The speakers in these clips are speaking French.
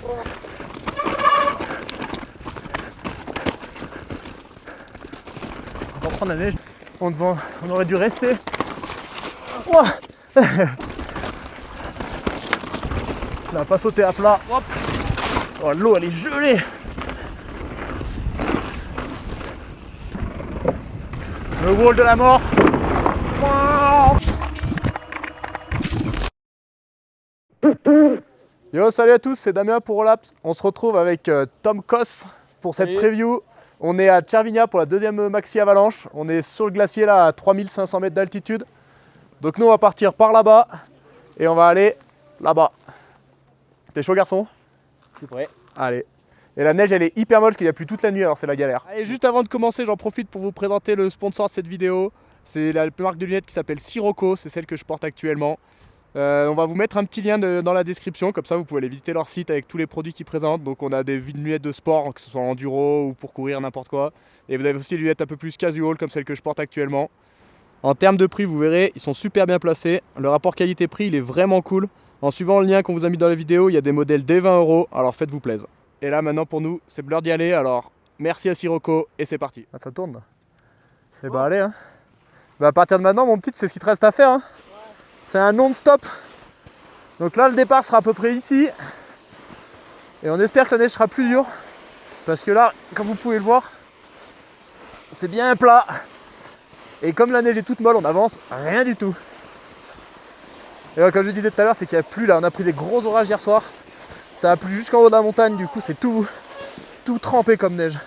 On va prendre la neige. On aurait dû rester. Oh. On va pas sauter à plat. Hop. Oh, l'eau elle est gelée. Le wall de la mort. Yo, salut à tous, c'est Damien pour Olaps. On se retrouve avec Tom Koss pour cette preview. On est à Cervinia pour la deuxième maxi avalanche. On est sur le glacier là à 3500 mètres d'altitude. Donc nous on va partir par là-bas et on va aller là-bas. T'es chaud garçon? Je suis prêt. Allez. Et la neige elle est hyper molle parce qu'il n'y a plus toute la nuit, alors c'est la galère. Allez, juste avant de commencer, j'en profite pour vous présenter le sponsor de cette vidéo. C'est la marque de lunettes qui s'appelle Sirocco, c'est celle que je porte actuellement. On va vous mettre un petit lien dans la description, comme ça vous pouvez aller visiter leur site avec tous les produits qu'ils présentent. Donc on a des lunettes de sport, que ce soit enduro ou pour courir, n'importe quoi. Et vous avez aussi des lunettes un peu plus casual comme celles que je porte actuellement. En termes de prix, vous verrez, ils sont super bien placés. Le rapport qualité-prix, il est vraiment cool. En suivant le lien qu'on vous a mis dans la vidéo, il y a des modèles dès 20 €, alors faites-vous plaisir. Et là maintenant pour nous, c'est l'heure d'y aller, alors merci à Sirocco et c'est parti. Ah, ça tourne. Et bah allez hein. Bah à partir de maintenant mon petit, c'est ce qu'il te reste à faire hein. C'est un non-stop. Donc là le départ sera à peu près ici. Et on espère que la neige sera plus dure. Parce que là, comme vous pouvez le voir, c'est bien plat. Et comme la neige est toute molle, on avance rien du tout. Et là, comme je disais tout à l'heure, c'est qu'il n'y a plus là. On a pris des gros orages hier soir. Ça a plu jusqu'en haut de la montagne, du coup c'est tout trempé comme neige.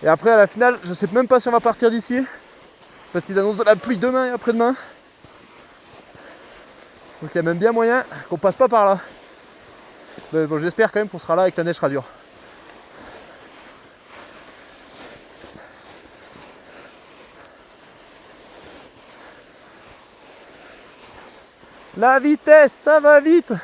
Et après à la finale, je sais même pas si on va partir d'ici. Parce qu'ils annoncent de la pluie demain et après-demain. Donc il y a même bien moyen qu'on passe pas par là. Mais bon, j'espère quand même qu'on sera là et que la neige sera dure. La vitesse, ça va vite.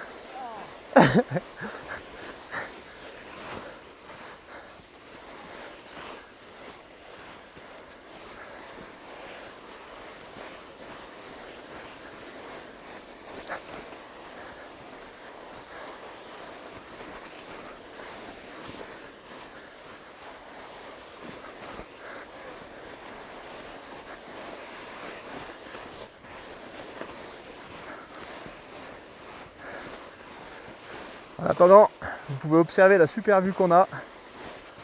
En attendant, vous pouvez observer la super vue qu'on a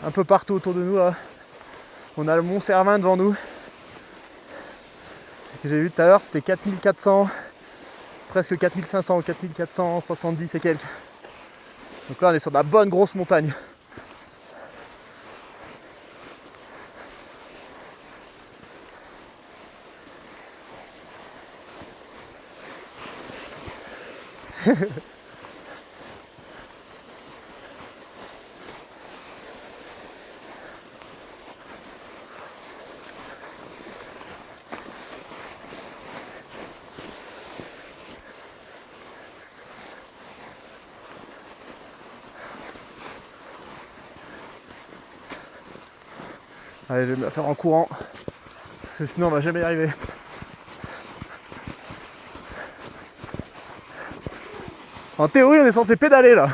un peu partout autour de nous là. On a le mont Cervin devant nous. Que j'ai vu tout à l'heure, c'était 4400, presque 4500, 4470 et quelques. Donc là on est sur de la bonne grosse montagne. Allez, je vais me la faire en courant, parce que sinon on va jamais y arriver. En théorie, on est censé pédaler là.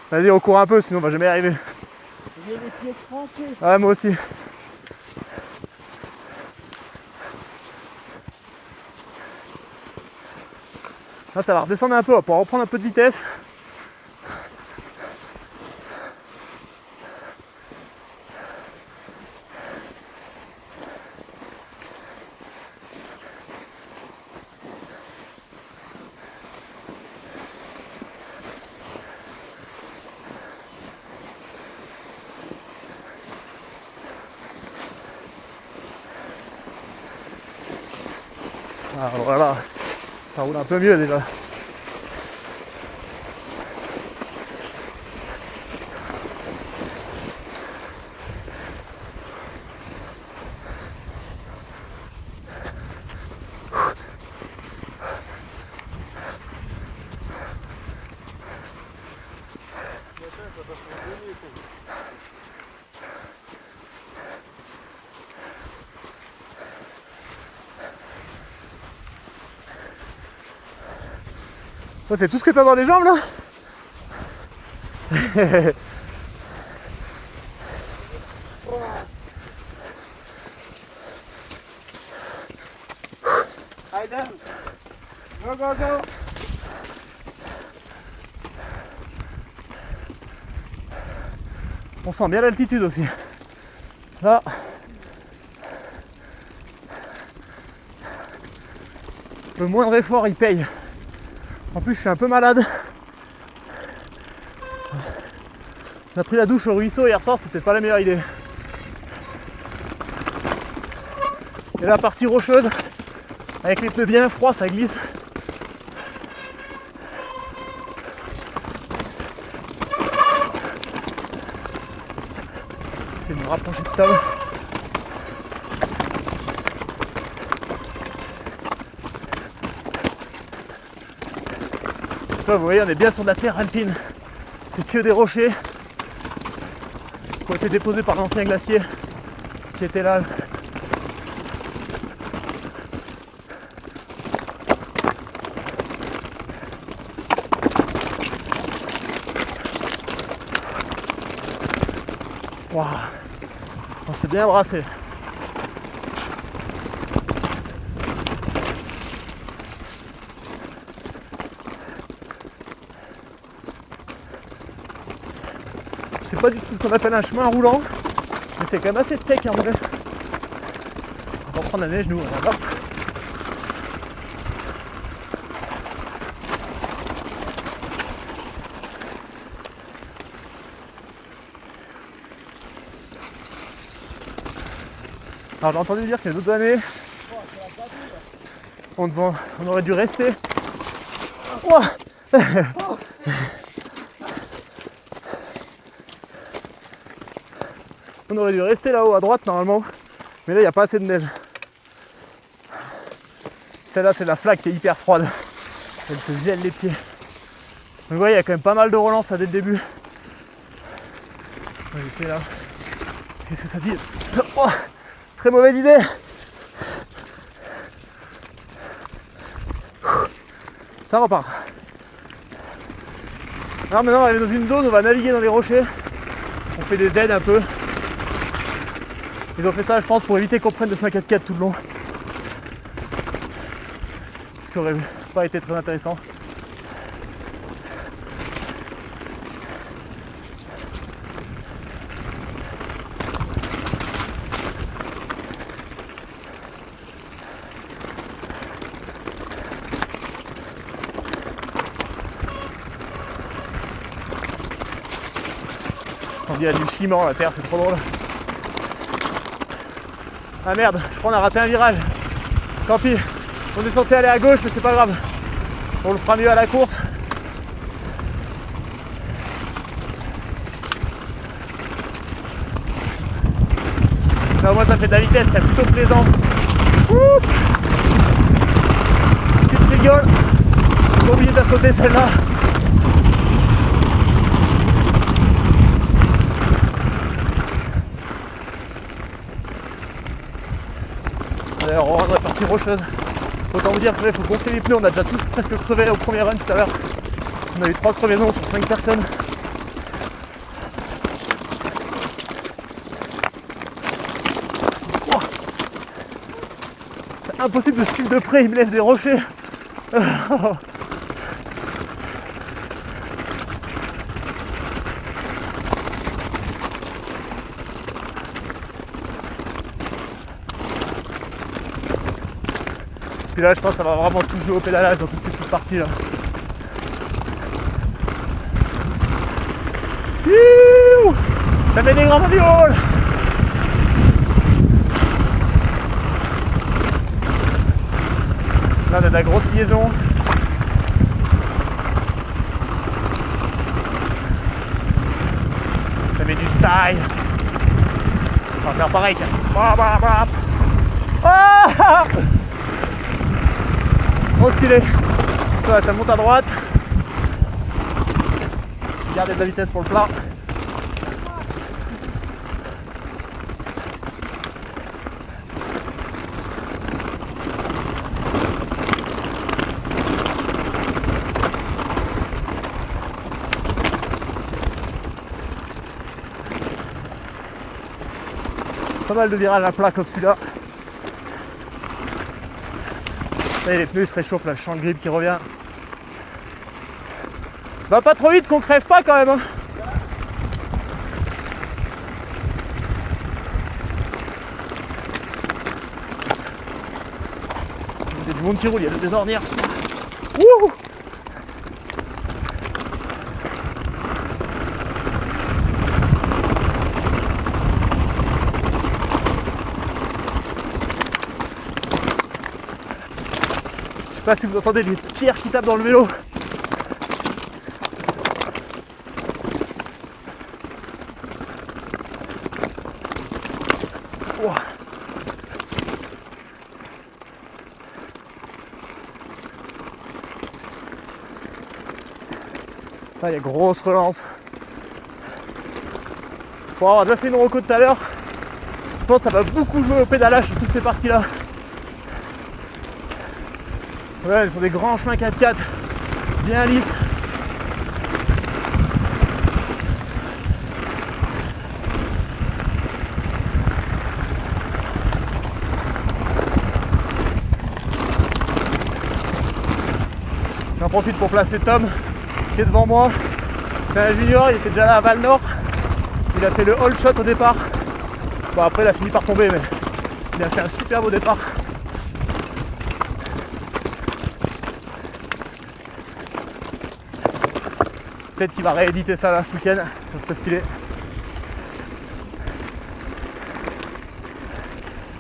Vas-y, on court un peu, sinon on va jamais y arriver. J'ai les pieds trempés. Ouais, moi aussi. Là, ça va redescendre un peu, on va pouvoir reprendre un peu de vitesse. Ah, voilà, ça roule un peu mieux déjà. Oh, c'est tout ce que t'as dans les jambes là? Allez, Dan. Go, go, go. On sent bien l'altitude aussi. Là. Le moindre effort il paye. En plus je suis un peu malade. On a pris la douche au ruisseau hier soir, c'était peut-être pas la meilleure idée. Et la partie rocheuse, avec les pneus bien froids, ça glisse. J'essaie de me rapprocher de table. Là, vous voyez, on est bien sur de la terre alpine. C'est que des rochers qui ont été déposés par l'ancien glacier qui était là. Waouh, on s'est bien brassé. C'est pas du tout ce qu'on appelle un chemin roulant, mais c'est quand même assez tech en vrai. On va prendre la neige nous, on va. Alors j'ai entendu dire que les autres années, on aurait dû rester. Oh on aurait dû rester là-haut à droite normalement, mais là il n'y a pas assez de neige. Celle-là c'est la flaque qui est hyper froide, elle te gèle les pieds. Donc vous voyez, il y a quand même pas mal de relance là, dès le début. On va essayer là. Qu'est-ce que ça dit? Oh, très mauvaise idée. Ça repart. Alors maintenant on va aller dans une zone où on va naviguer dans les rochers. On fait des aides un peu. Ils ont fait ça je pense pour éviter qu'on prenne le chemin 4x4 tout le long. Ce qui aurait pas été très intéressant. On dirait du ciment la terre, c'est trop drôle. Ah merde, je crois qu'on a raté un virage. Tant pis, on est censé aller à gauche mais c'est pas grave. On le fera mieux à la course. Là au moins ça fait de la vitesse, c'est plutôt plaisant. Ouh, petite rigole. J'ai oublié de sauter celle-là. D'ailleurs, on rentre dans la partie rocheuse. Autant vous dire qu'il faut gonfler les pneus, on a déjà tous presque crevé au premier run tout à l'heure. On a eu 3 crevaisons sur 5 personnes. Oh, c'est impossible de suivre de près, il me laisse des rochers. Puis là je pense que ça va vraiment tout jouer au pédalage dans toute cette partie là. Youhou, ça fait des grands viols. Là on a de la grosse liaison. Ça met du style. On va faire pareil. Ah, trop stylé. Ça monte à droite. Gardez de la vitesse pour le plat. Pas mal de virages à plat comme celui-là. Et les pneus ils se réchauffent là, le champ de grip qui revient. Va pas trop vite qu'on crève pas quand même hein. Il y a du monde qui roule, il y a des ornières. Wouhou! Je sais pas si vous entendez les pierres qui tapent dans le vélo. Wow. Ah, il y a grosse relance. Pour avoir déjà fait une reco tout à l'heure, je pense que ça va beaucoup jouer au pédalage sur toutes ces parties là. Ouais, sur des grands chemins 4x4, bien lisses. J'en profite pour placer Tom qui est devant moi. C'est un junior, il était déjà là à Val Nord. Il a fait le hold shot au départ. Bon après il a fini par tomber mais il a fait un super beau départ. Peut-être qu'il va rééditer ça là ce week-end, ça serait stylé.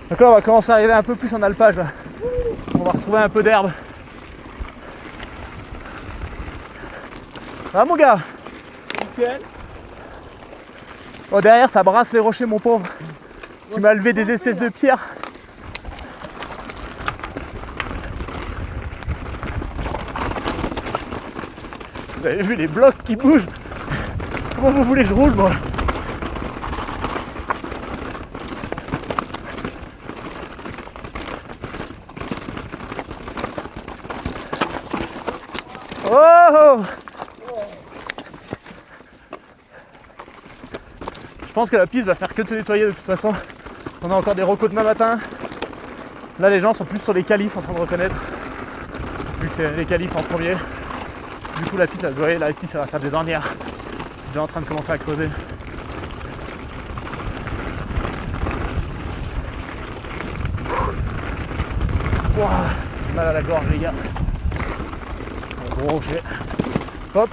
Donc là on va commencer à arriver un peu plus en alpage là. On va retrouver un peu d'herbe. Ah mon gars. Nickel. Oh derrière ça brasse les rochers mon pauvre. Tu m'as levé des espèces de pierres. Vous avez vu les blocs qui bougent? Comment vous voulez que je roule moi? Oh! Je pense que la piste va faire que de se nettoyer de toute façon. On a encore des recos demain matin. Là les gens sont plus sur les qualifs en train de reconnaître. Vu que c'est les qualifs en premier. Du coup la piste elle se voyait, là ici ça va faire des ornières. C'est déjà en train de commencer à creuser. Wow, j'ai mal à la gorge les gars. Un gros rocher. Hop.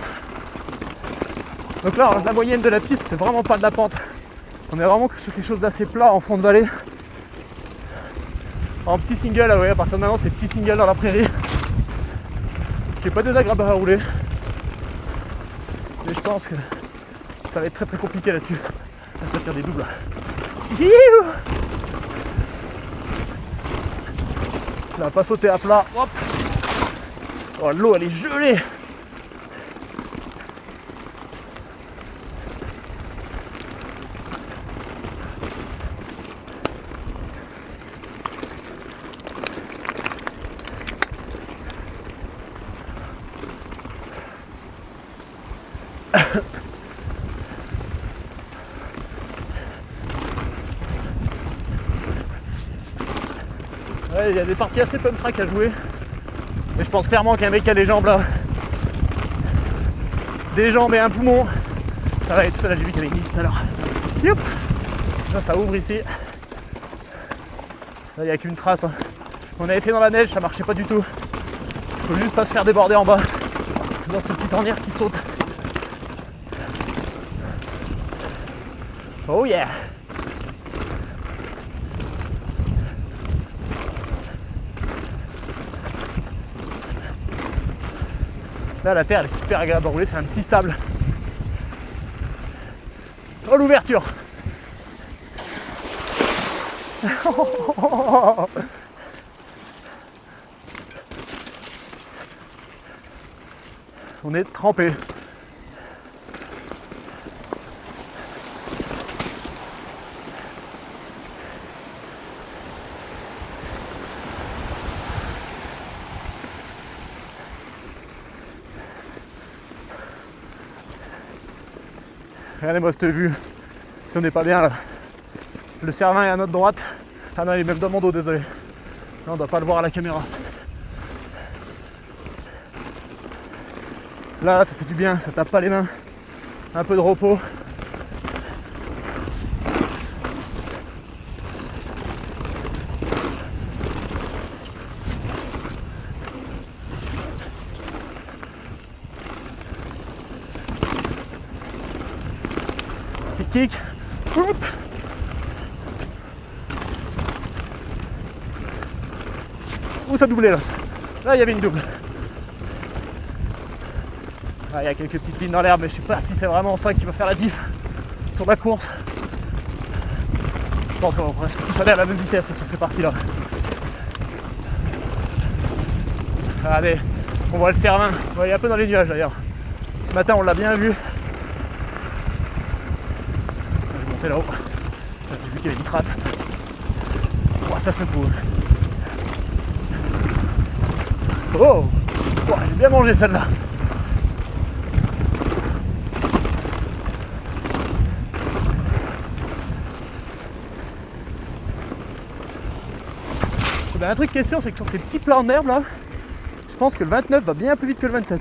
Donc là la moyenne de la piste c'est vraiment pas de la pente. On est vraiment sur quelque chose d'assez plat en fond de vallée. En petit single, ah ouais, à partir de maintenant c'est petit single dans la prairie. Qui est pas désagréable à rouler. Mais je pense que ça va être très très compliqué là-dessus. On va faire des doubles. Youhou! Là, pas sauter à plat. Hop. Oh, l'eau elle est gelée. Ouais, il y a des parties assez pump track à jouer. Mais je pense clairement qu'un mec qui a les jambes là, des jambes et un poumon, ça va être ça là, j'ai vu qu'il y avait une ligne tout à l'heure. Youp. Ça ouvre ici. Là il n'y a qu'une trace. Hein. On avait fait dans la neige, ça marchait pas du tout. Faut juste pas se faire déborder en bas. Dans cette petite ornière qui saute. Oh yeah! Là la terre elle est super agréable à rouler, c'est un petit sable. Oh l'ouverture! On est trempé. Regardez-moi cette vue. Si on n'est pas bien là. Le Cervin est à notre droite. Ah non, il est même dans mon dos, désolé. Là, on doit pas le voir à la caméra. Là, ça fait du bien, ça tape pas les mains. Un peu de repos. Kick. Oup. Où ça doublait là? Là il y avait une double. Il y a quelques petites lignes dans l'herbe, mais je sais pas si c'est vraiment ça qui va faire la diff sur la course. Je pense qu'on va presque tous aller à la même vitesse sur ces parties là. Allez, on voit le Cervin. Il est un peu dans les nuages d'ailleurs. Ce matin on l'a bien vu. Je vais monter là-haut. J'ai vu qu'il y avait une trace. Oh, ça secoue. Oh, j'ai bien mangé celle-là. Ben, un truc qui est sûr, c'est que sur ces petits plans d'herbe là, je pense que le 29 va bien plus vite que le 27.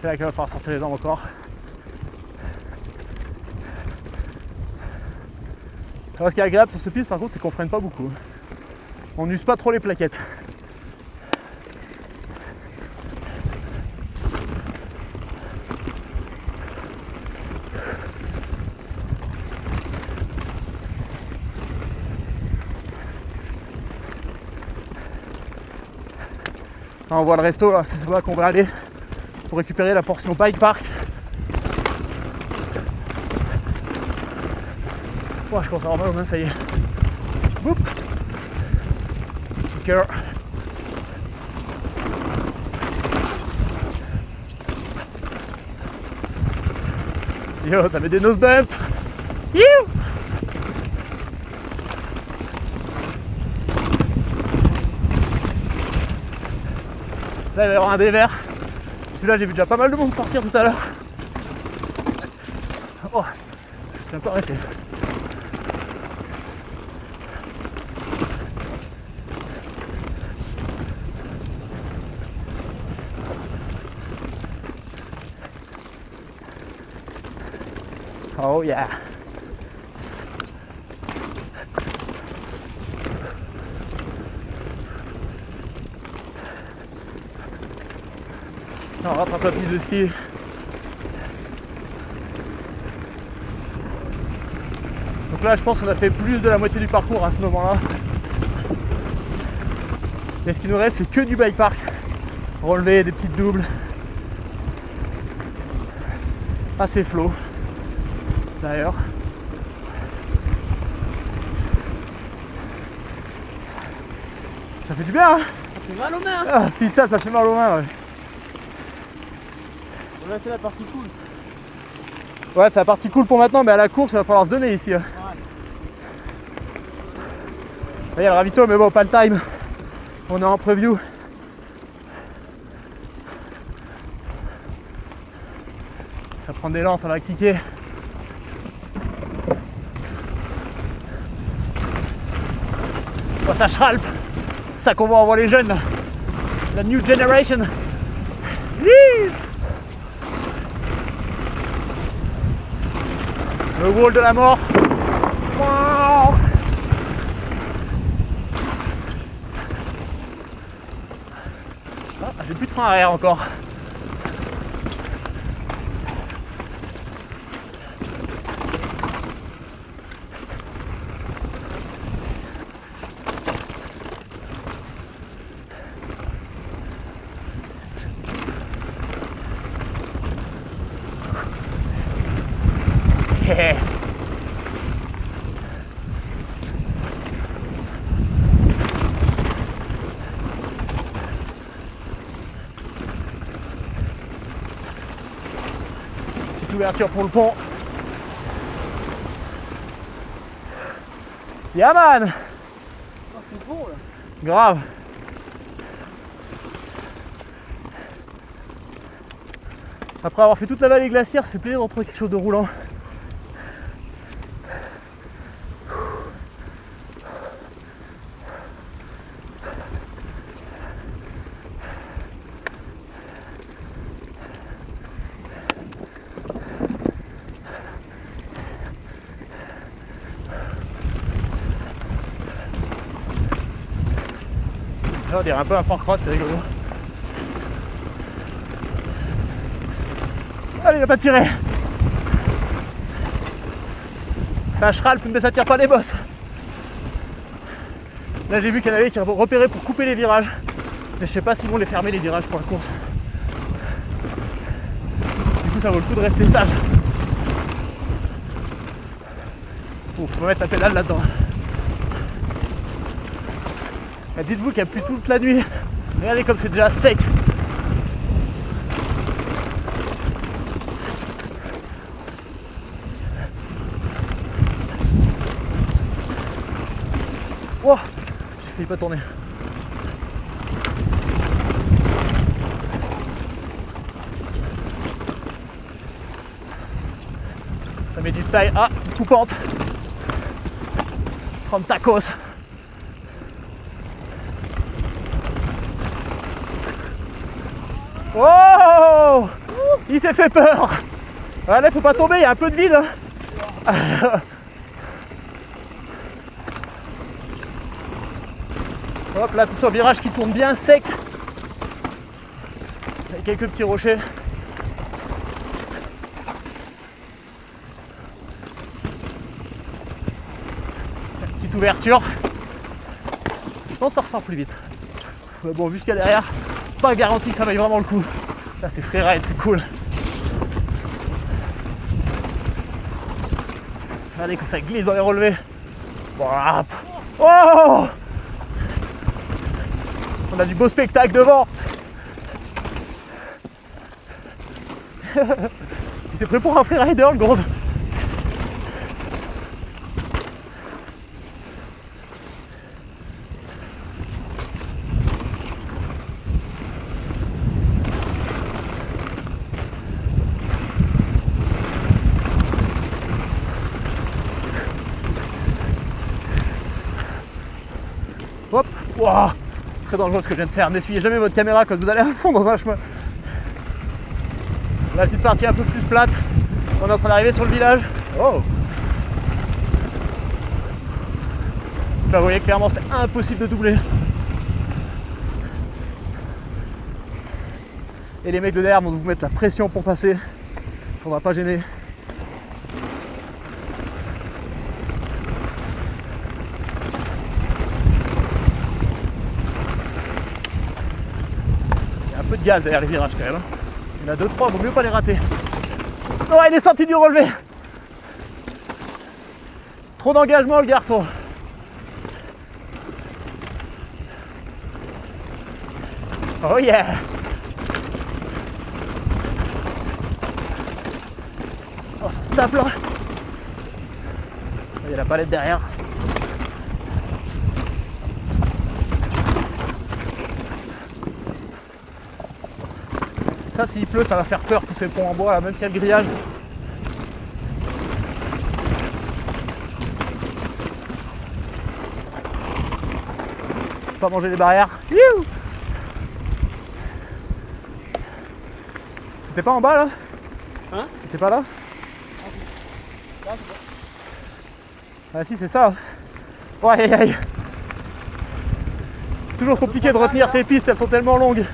C'est là qu'il va falloir sortir les jambes encore. Alors, ce qui est agréable sur cette piste par contre, c'est qu'on freine pas beaucoup. On n'use pas trop les plaquettes. Là, on voit le resto là, c'est là qu'on va aller pour récupérer la portion bike park. Oh, je commence à avoir mal aux mains, ça y est. Boop. Kicker. Yo, ça met des nose bumps. Youh. Là, il va y avoir un dévers. Celui-là, j'ai vu déjà pas mal de monde sortir tout à l'heure. Oh, je suis un peu arrêté. Oh yeah. On rattrape la piste de ski. Donc là je pense qu'on a fait plus de la moitié du parcours à ce moment là. Et ce qui nous reste c'est que du bike park. Relever des petites doubles. Assez flow d'ailleurs. Ça fait du bien hein. Ça fait mal aux mains. Ah putain ça fait mal aux mains ouais. Là c'est la partie cool. Ouais c'est la partie cool pour maintenant mais à la course il va falloir se donner ici. Hein. Ouais. Il y a le ravito mais bon pas le time. On est en preview. Ça prend des lances, ça va cliquer. Oh, ça schralpe. C'est ça qu'on va envoyer les jeunes là. La new generation. Le wall de la mort. Wow. Ah, j'ai plus de frein arrière encore. Petite ouverture pour le pont. Yeah man. Oh, c'est bon là. Grave. Après avoir fait toute la vallée glaciaire, ça fait plaisir d'en trouver quelque chose de roulant. Là, on dirait un peu un fort crotte, c'est rigolo. Allez, il a pas tiré. Ça schralpe, mais ça tire pas les bosses. Là, j'ai vu qu'il y en avait qui repéraient pour couper les virages. Mais je sais pas s'ils vont les fermer les virages pour la course. Du coup, ça vaut le coup de rester sage. Faut mettre la pédale là-dedans. Dites-vous qu'il y a plu toute la nuit. Regardez comme c'est déjà sec. Oh, j'ai failli pas tourner. Ça met du style. Ah, une coupante. Prendre tacos. Oh, il s'est fait peur. Allez, faut pas tomber, il y a un peu de vide. Hop là, tout sur virage qui tourne bien sec. Avec quelques petits rochers. Petite ouverture. Je pense que ça ressort plus vite. Mais bon, vu ce qu'il y a derrière, pas garanti que ça vaille vraiment le coup. Là, c'est freeride, c'est cool. Regardez que ça glisse dans les relevés. Oh, on a du beau spectacle devant. Il s'est pris pour un freerider, le gros. Hop, wow. Très dangereux ce que je viens de faire. N'essuyez jamais votre caméra quand vous allez à fond dans un chemin. La petite partie un peu plus plate. On est en train d'arriver sur le village. Oh. Là, vous voyez clairement, c'est impossible de doubler. Et les mecs de derrière vont vous mettre la pression pour passer. On va pas gêner. Peu de gaz derrière les virages quand même. Il y en a 2-3, vaut mieux pas les rater. Oh, il est sorti du relevé. Trop d'engagement le garçon. Oh yeah. Oh, tape là. Il y a la palette derrière. Ça, s'il pleut, ça va faire peur tous ces ponts en bois, là, même s'il y a le grillage. Pas manger les barrières. Youh. C'était pas en bas là? Hein? C'était pas là? Ah si, c'est ça. Ouais, aïe aïe. C'est toujours compliqué de retenir ces pistes, elles sont tellement longues.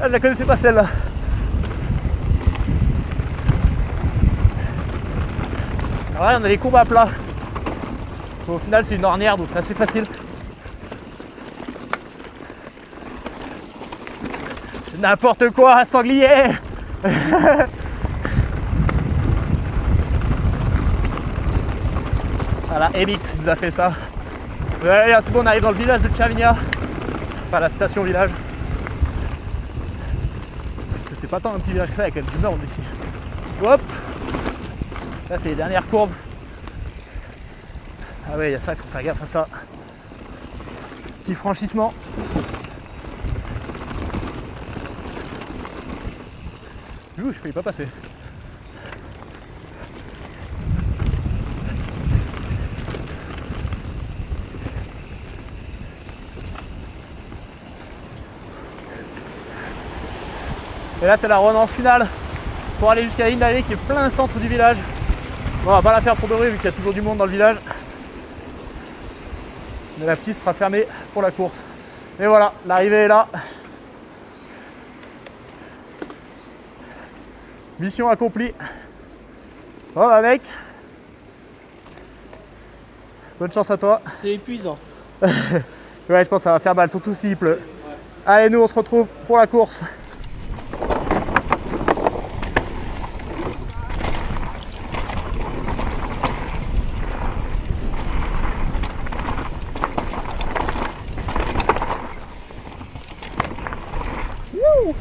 Ah, je la connaissais pas celle-là. Alors là, on a les courbes à plat. Au final, c'est une ornière, donc c'est assez facile. C'est n'importe quoi, sanglier. Voilà, Elite nous a fait ça. Ouais, c'est bon, on arrive dans le village de Chavigna. Enfin, la station village. C'est pas tant un petit village que ça, avec quelques bornes ici. Hop. Là, c'est les dernières courbes. Ah ouais, il y a ça, il faut faire gaffe à ça. Petit franchissement. Ouh, je faillis pas passer. Et là, c'est la relance finale pour aller jusqu'à la ligne d'arrivée qui est plein centre du village. Bon, on va pas la faire pour de vrai vu qu'il y a toujours du monde dans le village. Mais la piste sera fermée pour la course. Et voilà, l'arrivée est là. Mission accomplie. Bon bah mec, bonne chance à toi. C'est épuisant. Ouais, je pense que ça va faire mal, surtout s'il pleut. Ouais. Allez, nous on se retrouve pour la course. Wouh!